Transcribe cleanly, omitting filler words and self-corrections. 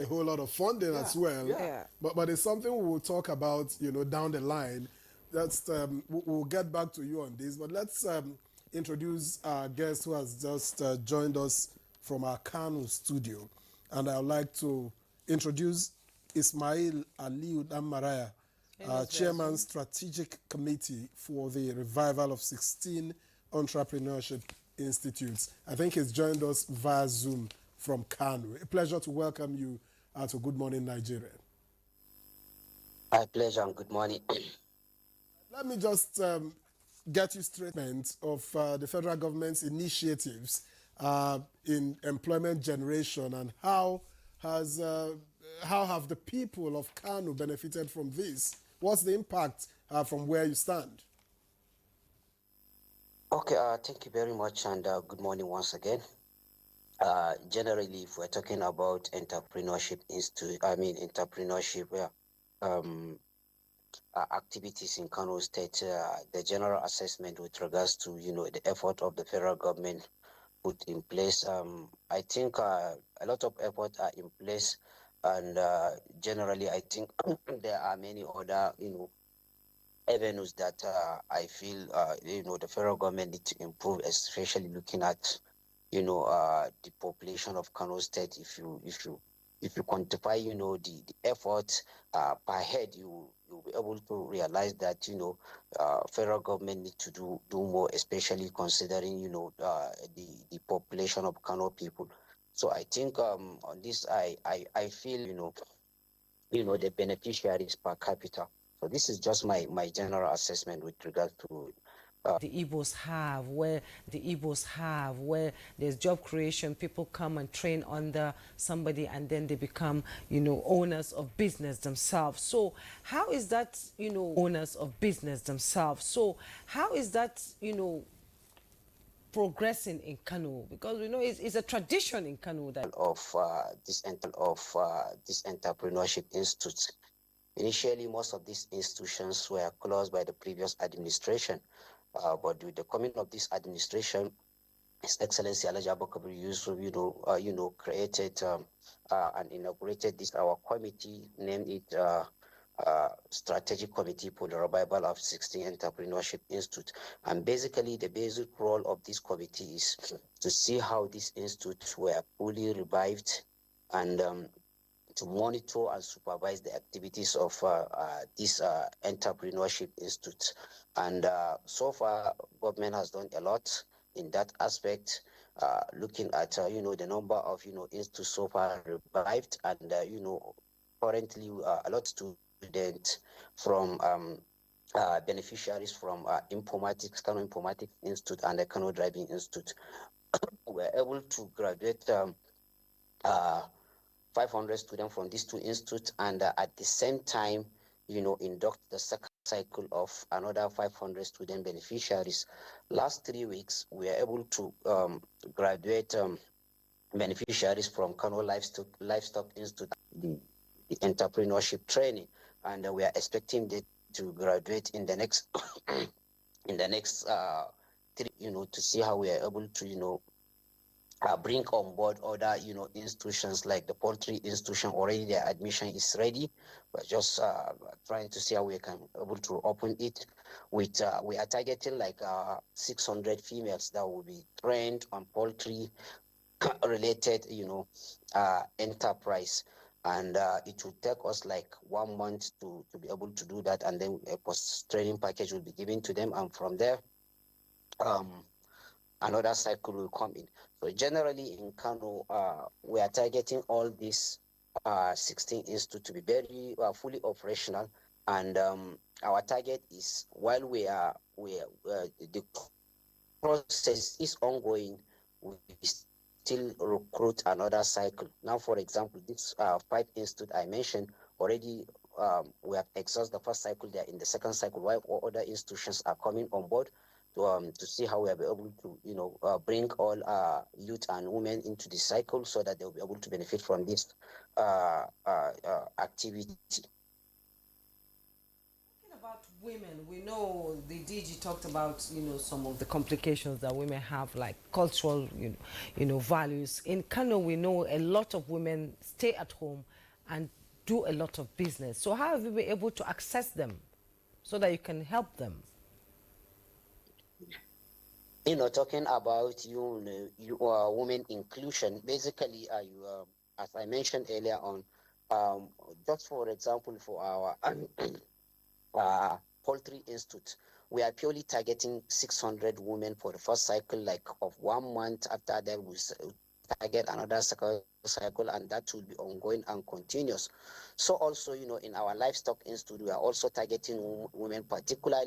a whole lot of funding as well. Yeah. But it's something we will talk about, down the line. That's we'll get back to you on this. But let's introduce our guest who has just joined us from our Kano studio, and I'd like to introduce Ismail Aliu Damaraya, Chairman Strategic Committee for the Revival of 16 Entrepreneurship Institutes. I think he's joined us via Zoom from Kano. A pleasure to welcome you to Good Morning Nigeria. My pleasure and good morning. Let me just get you straight of the federal government's initiatives in employment generation, and has how have the people of Kano benefited from this? What's the impact from where you stand? Okay, thank you very much and good morning once again. Generally, if we're talking about entrepreneurship um, activities in Kano State, the general assessment with regards to the effort of the federal government put in place. I think a lot of efforts are in place, and generally, I think there are many other avenues that I feel the federal government need to improve, especially looking at the population of Kano State. If you quantify the effort per head, you'll be able to realize that federal government need to do more, especially considering the population of Kano people. So I think on this I feel the beneficiaries per capita. So this is just my general assessment with regard to where there's job creation, people come and train under somebody and then they become, owners of business themselves. So how is that, owners of business themselves? So how is that, progressing in Kano? Because we know it's a tradition in Kano that this entrepreneurship institute. Initially, most of these institutions were closed by the previous administration, but with the coming of this administration, His Excellency Alhaji Abubakar Yusuf, created and inaugurated this our committee, named it Strategic Committee for the Revival of 16 Entrepreneurship Institute. And basically, the basic role of this committee is to see how these institutes were fully revived and to monitor and supervise the activities of this entrepreneurship institute. And so far, government has done a lot in that aspect, looking at the number of institutes so far revived, and currently a lot of students from beneficiaries from Kano Informatics Institute and the Kano Driving Institute were able to graduate 500 students from these two institutes, and at the same time, induct the second cycle of another 500 student beneficiaries. Last 3 weeks, we were able to graduate beneficiaries from Kano Livestock Institute, the entrepreneurship training, and we are expecting them to graduate in the next in the next 3, to see how we are able to bring on board other institutions like the poultry institution. Already their admission is ready. We're just trying to see how we can able to open it with we are targeting like 600 females that will be trained on poultry related enterprise, and it will take us like 1 month to be able to do that, and then a post training package will be given to them, and from there another cycle will come in. So generally in Kano, we are targeting all these 16 institutes to be very fully operational, and our target is, while the process is ongoing, we still recruit another cycle. Now, for example, this 5 institute I mentioned already, we have exhausted the first cycle. They are in the second cycle, while other institutions are coming on board to see how we are able to bring all youth and women into the cycle, so that they'll be able to benefit from this activity. about women, we know the DG talked about, some of the complications that women have, like cultural, values. In Kano, we know a lot of women stay at home and do a lot of business. So how have you been able to access them so that you can help them? Talking about women inclusion, basically, as I mentioned earlier on, just for example, for our poultry institute, we are purely targeting 600 women for the first cycle, like of 1 month. After that, we target another cycle, and that will be ongoing and continuous. So also, in our livestock institute, we are also targeting women, particularly